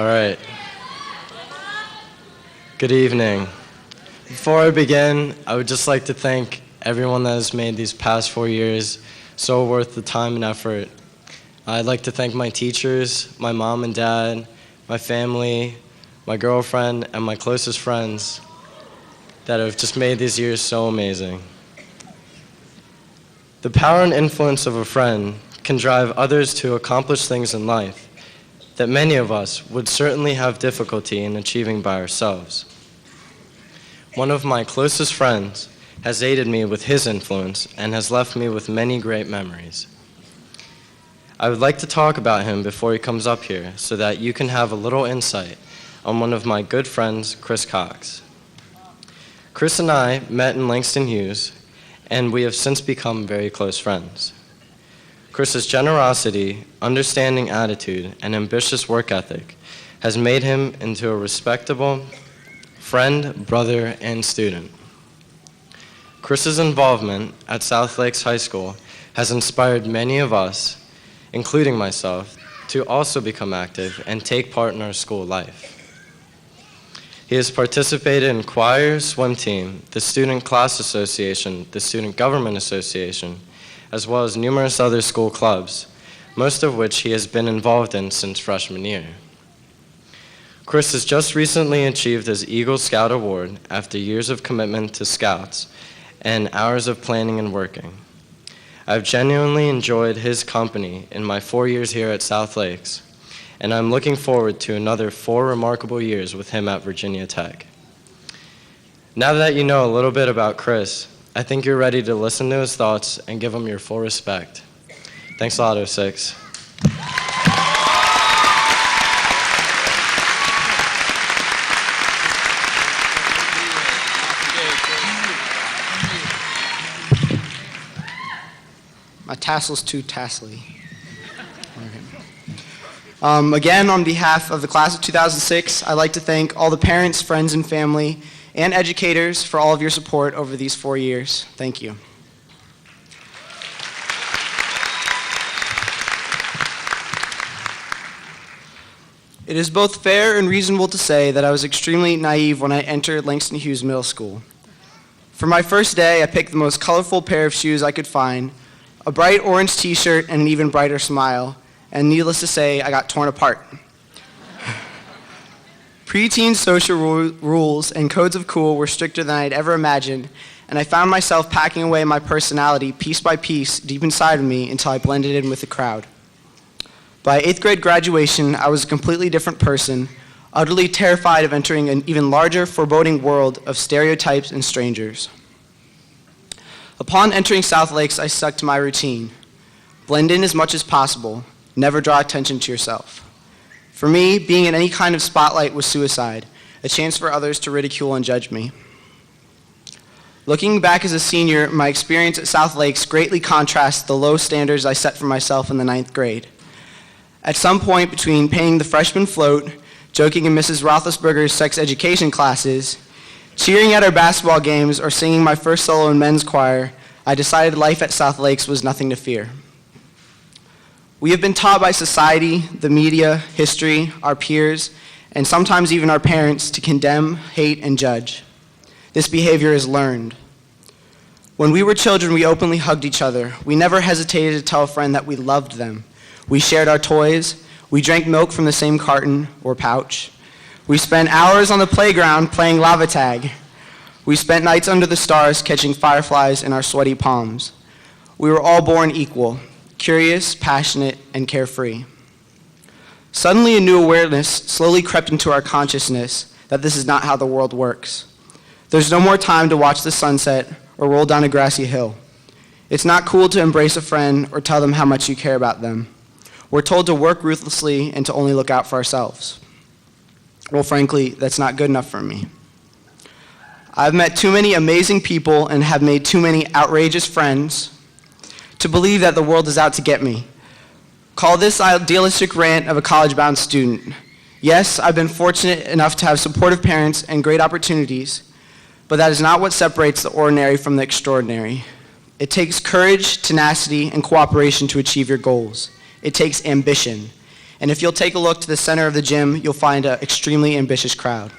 All right. Good evening. Before I begin, I would just like to thank everyone that has made these past 4 years so worth the time and effort. I'd like to thank my teachers, my mom and dad, my family, my girlfriend, and my closest friends that have just made these years so amazing. The power and influence of a friend can drive others to accomplish things in life that many of us would certainly have difficulty in achieving by ourselves. One of my closest friends has aided me with his influence and has left me with many great memories. I would like to talk about him before he comes up here so that you can have a little insight on one of my good friends, Chris Cox. Chris and I met in Langston Hughes, and we have since become very close friends. Chris's generosity, understanding attitude, and ambitious work ethic has made him into a respectable friend, brother, and student. Chris's involvement at South Lakes High School has inspired many of us, including myself, to also become active and take part in our school life. He has participated in choir, swim team, the Student Class Association, the Student Government Association, as well as numerous other school clubs, most of which he has been involved in since freshman year. Chris has just recently achieved his Eagle Scout Award after years of commitment to Scouts and hours of planning and working. I've genuinely enjoyed his company in my 4 years here at South Lakes, and I'm looking forward to another 4 remarkable years with him at Virginia Tech. Now that you know a little bit about Chris, I think you're ready to listen to his thoughts and give him your full respect. Thanks a lot, 06. My tassel's too tassely. Again, on behalf of the class of 2006, I'd like to thank all the parents, friends, and family, and educators for all of your support over these 4 years. Thank you. It is both fair and reasonable to say that I was extremely naive when I entered Langston Hughes Middle School. For my first day, I picked the most colorful pair of shoes I could find, a bright orange t-shirt, and an even brighter smile, and needless to say, I got torn apart. Preteen social rules and codes of cool were stricter than I'd ever imagined, and I found myself packing away my personality piece by piece deep inside of me until I blended in with the crowd. By 8th grade graduation, I was a completely different person, utterly terrified of entering an even larger, foreboding world of stereotypes and strangers. Upon entering South Lakes, I stuck to my routine. Blend in as much as possible. Never draw attention to yourself. For me, being in any kind of spotlight was suicide, a chance for others to ridicule and judge me. Looking back as a senior, my experience at South Lakes greatly contrasts the low standards I set for myself in the 9th grade. At some point between paying the freshman float, joking in Mrs. Roethlisberger's sex education classes, cheering at our basketball games, or singing my first solo in men's choir, I decided life at South Lakes was nothing to fear. We have been taught by society, the media, history, our peers, and sometimes even our parents to condemn, hate, and judge. This behavior is learned. When we were children, we openly hugged each other. We never hesitated to tell a friend that we loved them. We shared our toys. We drank milk from the same carton or pouch. We spent hours on the playground playing lava tag. We spent nights under the stars catching fireflies in our sweaty palms. We were all born equal, curious, passionate, and carefree. Suddenly, a new awareness slowly crept into our consciousness that this is not how the world works. There's no more time to watch the sunset or roll down a grassy hill. It's not cool to embrace a friend or tell them how much you care about them. We're told to work ruthlessly and to only look out for ourselves. Well, frankly, that's not good enough for me. I've met too many amazing people and have made too many outrageous friends to believe that the world is out to get me. Call this idealistic rant of a college-bound student. Yes, I've been fortunate enough to have supportive parents and great opportunities, but that is not what separates the ordinary from the extraordinary. It takes courage, tenacity, and cooperation to achieve your goals. It takes ambition. And if you'll take a look to the center of the gym, you'll find an extremely ambitious crowd.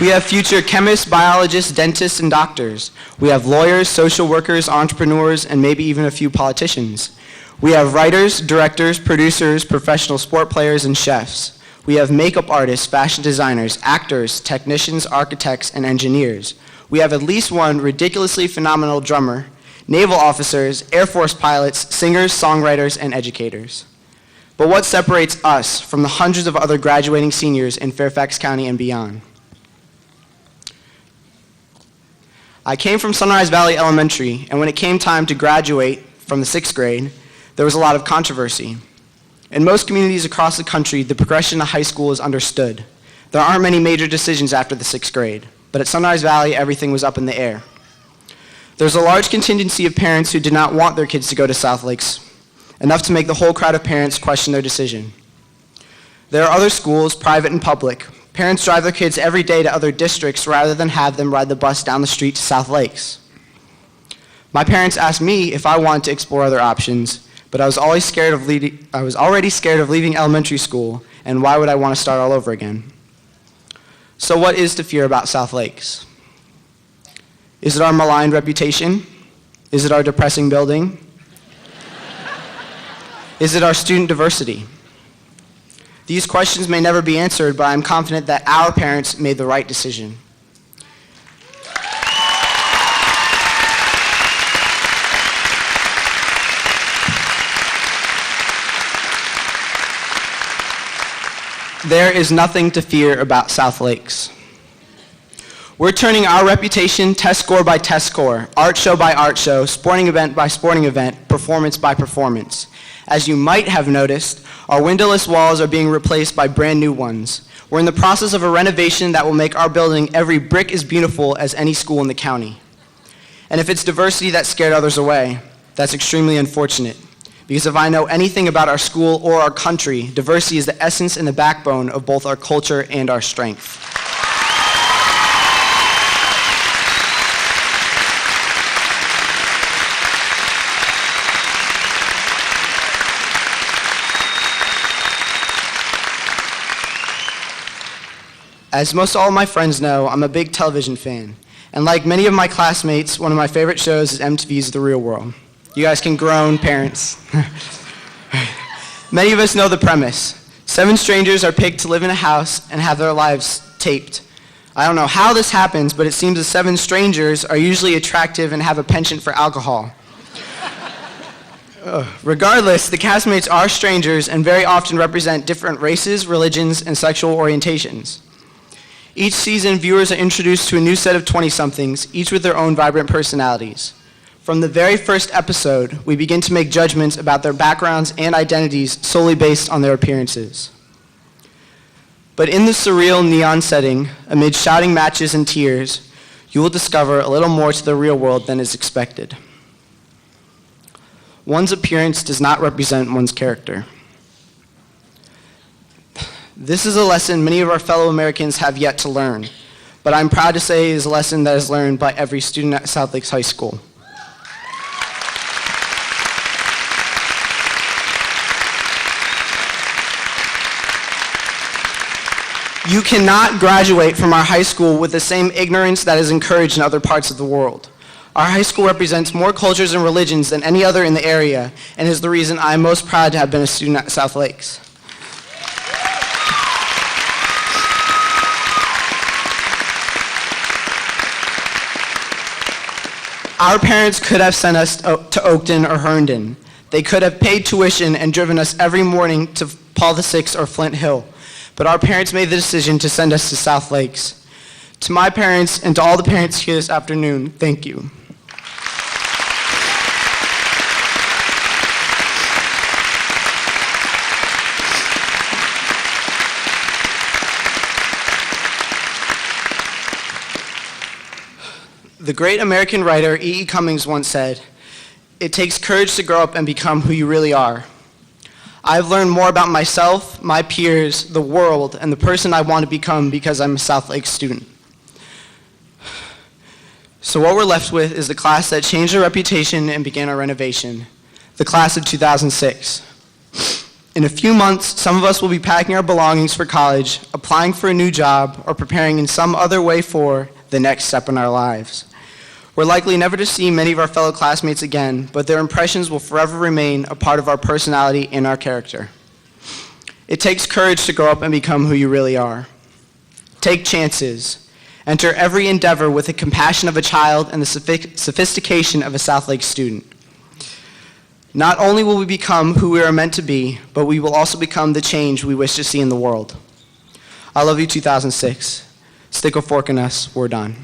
We have future chemists, biologists, dentists, and doctors. We have lawyers, social workers, entrepreneurs, and maybe even a few politicians. We have writers, directors, producers, professional sport players, and chefs. We have makeup artists, fashion designers, actors, technicians, architects, and engineers. We have at least one ridiculously phenomenal drummer, naval officers, Air Force pilots, singers, songwriters, and educators. But what separates us from the hundreds of other graduating seniors in Fairfax County and beyond? I came from Sunrise Valley Elementary, and when it came time to graduate from the 6th grade, there was a lot of controversy. In most communities across the country, the progression to high school is understood. There aren't many major decisions after the 6th grade, but at Sunrise Valley, everything was up in the air. There's a large contingency of parents who did not want their kids to go to South Lakes, enough to make the whole crowd of parents question their decision. There are other schools, private and public. Parents drive their kids every day to other districts rather than have them ride the bus down the street to South Lakes. My parents asked me if I wanted to explore other options, but I was already scared of leaving elementary school, and why would I want to start all over again? So what is to fear about South Lakes? Is it our maligned reputation? Is it our depressing building? Is it our student diversity? These questions may never be answered, but I'm confident that our parents made the right decision. There is nothing to fear about South Lakes. We're turning our reputation test score by test score, art show by art show, sporting event by sporting event, performance by performance. As you might have noticed, our windowless walls are being replaced by brand new ones. We're in the process of a renovation that will make our building every brick as beautiful as any school in the county. And if it's diversity that scared others away, that's extremely unfortunate. Because if I know anything about our school or our country, diversity is the essence and the backbone of both our culture and our strength. As most all of my friends know, I'm a big television fan. And like many of my classmates, one of my favorite shows is MTV's The Real World. You guys can groan, parents. Many of us know the premise. 7 strangers are picked to live in a house and have their lives taped. I don't know how this happens, but it seems the 7 strangers are usually attractive and have a penchant for alcohol. Regardless, the castmates are strangers and very often represent different races, religions, and sexual orientations. Each season, viewers are introduced to a new set of 20-somethings, each with their own vibrant personalities. From the very first episode, we begin to make judgments about their backgrounds and identities solely based on their appearances. But in the surreal neon setting, amid shouting matches and tears, you will discover a little more to the real world than is expected. One's appearance does not represent one's character. This is a lesson many of our fellow Americans have yet to learn, but I'm proud to say it is a lesson that is learned by every student at South Lakes High School. You cannot graduate from our high school with the same ignorance that is encouraged in other parts of the world. Our high school represents more cultures and religions than any other in the area, and is the reason I am most proud to have been a student at South Lakes. Our parents could have sent us to Oakton or Herndon. They could have paid tuition and driven us every morning to Paul VI or Flint Hill. But our parents made the decision to send us to South Lakes. To my parents and to all the parents here this afternoon, thank you. The great American writer E.E. Cummings once said, "It takes courage to grow up and become who you really are." I've learned more about myself, my peers, the world, and the person I want to become because I'm a South Lakes student. So what we're left with is the class that changed our reputation and began our renovation, the class of 2006. In a few months, some of us will be packing our belongings for college, applying for a new job, or preparing in some other way for the next step in our lives. We're likely never to see many of our fellow classmates again, but their impressions will forever remain a part of our personality and our character. It takes courage to grow up and become who you really are. Take chances. Enter every endeavor with the compassion of a child and the sophistication of a Southlake student. Not only will we become who we are meant to be, but we will also become the change we wish to see in the world. I love you, 2006. Stick a fork in us. We're done.